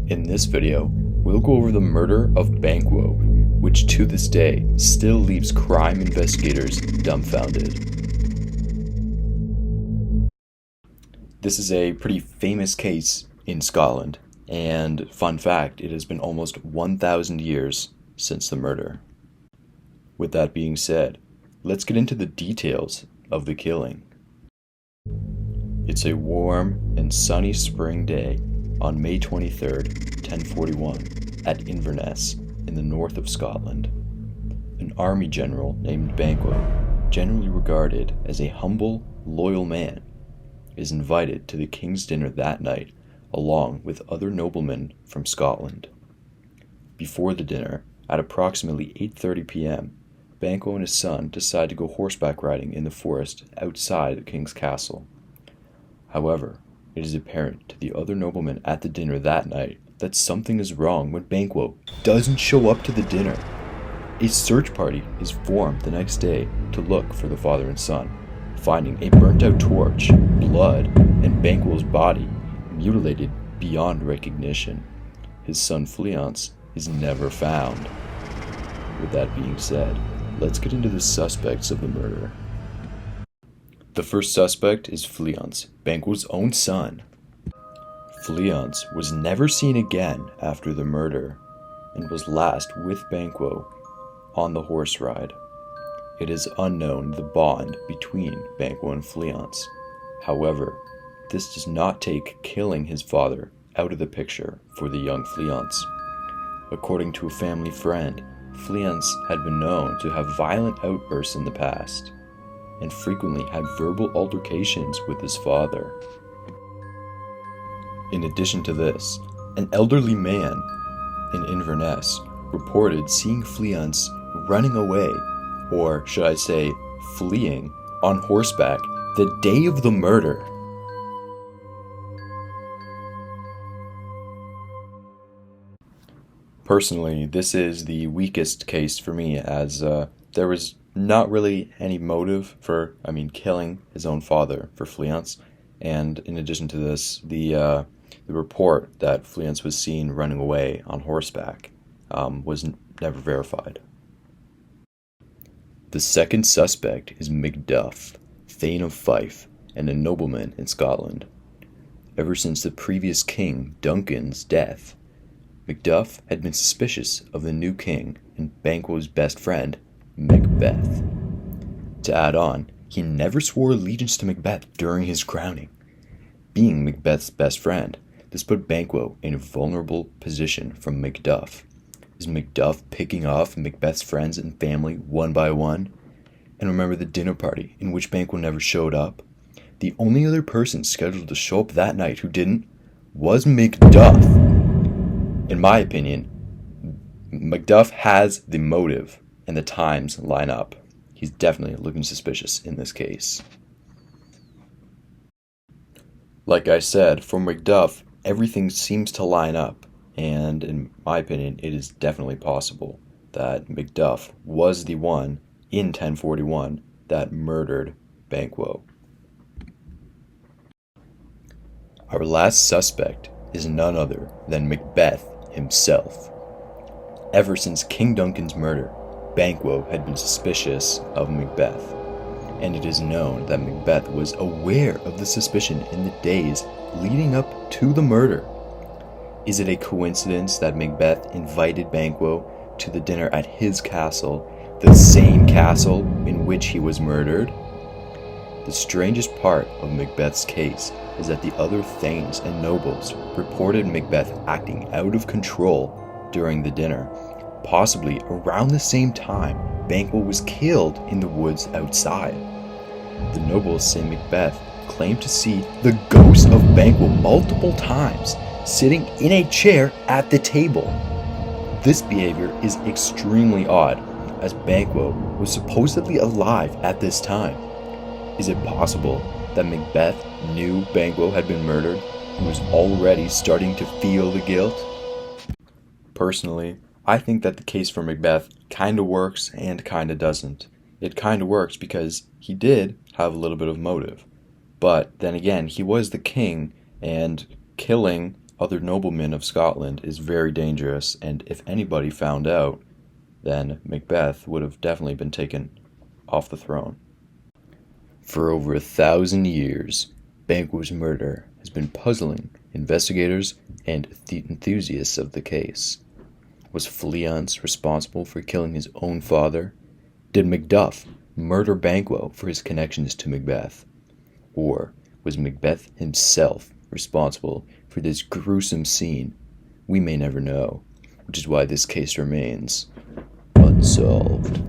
In this video, we'll go over the murder of Banquo, which to this day still leaves crime investigators dumbfounded. This is a pretty famous case in Scotland, and fun fact, it has been almost 1,000 years since the murder. With that being said, let's get into the details of the killing. It's a warm and sunny spring day on May 23rd, 1041, at Inverness in the north of Scotland. An army general named Banquo, generally regarded as a humble, loyal man, is invited to the king's dinner that night along with other noblemen from Scotland. Before the dinner, at approximately 8:30 p.m., Banquo and his son decide to go horseback riding in the forest outside the king's castle. However, it is apparent to the other noblemen at the dinner that night that something is wrong when Banquo doesn't show up to the dinner. A search party is formed the next day to look for the father and son, finding a burnt-out torch, blood, and Banquo's body mutilated beyond recognition. His son Fleance is never found. With that being said, let's get into the suspects of the murder. The first suspect is Fleance, Banquo's own son. Fleance was never seen again after the murder, and was last with Banquo on the horse ride. It is unknown the bond between Banquo and Fleance. However, this does not take killing his father out of the picture for the young Fleance. According to a family friend, Fleance had been known to have violent outbursts in the past, and frequently had verbal altercations with his father. In addition to this, an elderly man in Inverness reported seeing Fleance running away, or should I say, fleeing, on horseback the day of the murder. Personally, this is the weakest case for me, as there was not really any motive for, killing his own father for Fleance. And in addition to this, the report that Fleance was seen running away on horseback was never verified. The second suspect is Macduff, Thane of Fife, and a nobleman in Scotland. Ever since the previous king, Duncan's, death, Macduff had been suspicious of the new king and Banquo's best friend, Macbeth. To add on, he never swore allegiance to Macbeth during his crowning. Being Macbeth's best friend, this put Banquo in a vulnerable position from Macduff. Is Macduff picking off Macbeth's friends and family one by one? And remember the dinner party in which Banquo never showed up? The only other person scheduled to show up that night who didn't was Macduff. In my opinion, Macduff has the motive, and the times line up. He's definitely looking suspicious in this case. Like I said, for Macduff, everything seems to line up, and in my opinion, it is definitely possible that Macduff was the one in 1041 that murdered Banquo. Our last suspect is none other than Macbeth himself. Ever since King Duncan's murder, Banquo had been suspicious of Macbeth, and it is known that Macbeth was aware of the suspicion in the days leading up to the murder. Is it a coincidence that Macbeth invited Banquo to the dinner at his castle, the same castle in which he was murdered? The strangest part of Macbeth's case is that the other thanes and nobles reported Macbeth acting out of control during the dinner, possibly around the same time Banquo was killed in the woods outside. The nobles say Macbeth claimed to see the ghost of Banquo multiple times, sitting in a chair at the table. This behavior is extremely odd, as Banquo was supposedly alive at this time. Is it possible that Macbeth knew Banquo had been murdered and was already starting to feel the guilt? Personally, I think that the case for Macbeth kinda works and kinda doesn't. It kinda works because he did have a little bit of motive. But then again, he was the king, and killing other noblemen of Scotland is very dangerous, and if anybody found out, then Macbeth would have definitely been taken off the throne. For over 1,000 years, Banquo's murder has been puzzling investigators and enthusiasts of the case. Was Fleance responsible for killing his own father? Did Macduff murder Banquo for his connections to Macbeth? Or was Macbeth himself responsible for this gruesome scene? We may never know, which is why this case remains unsolved.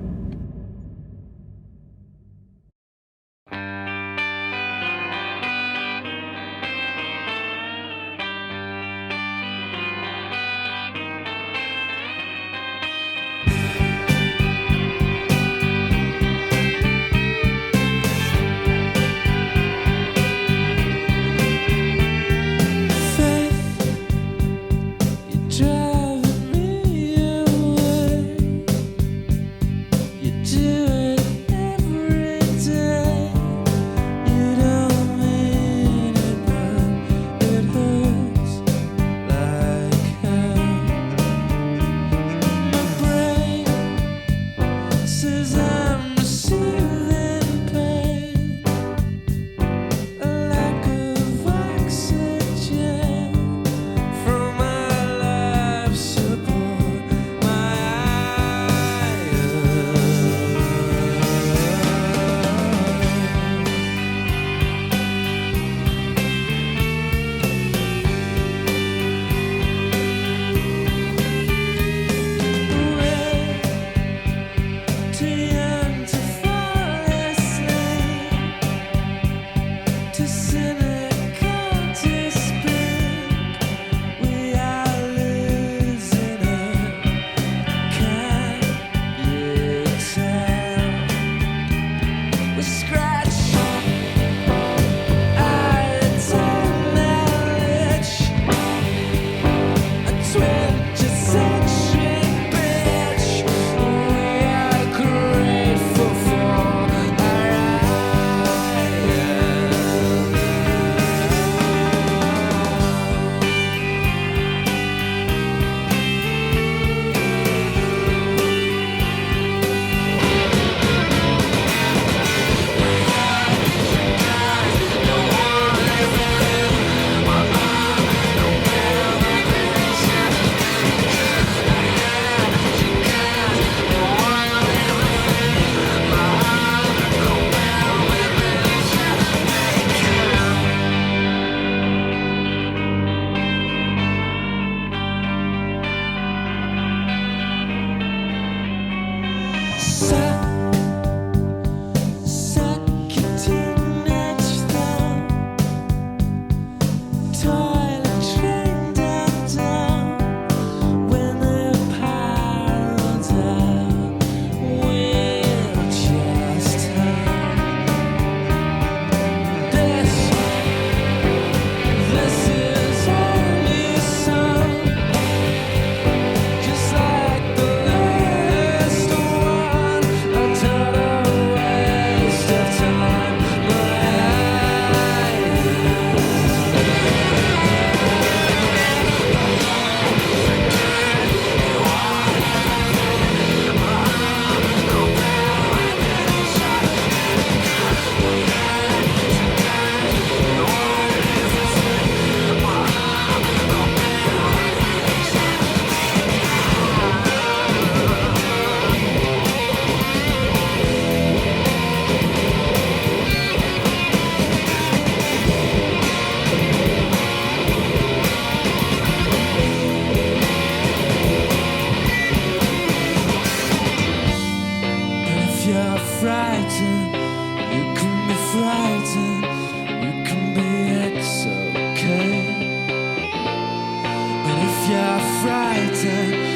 you're frightened,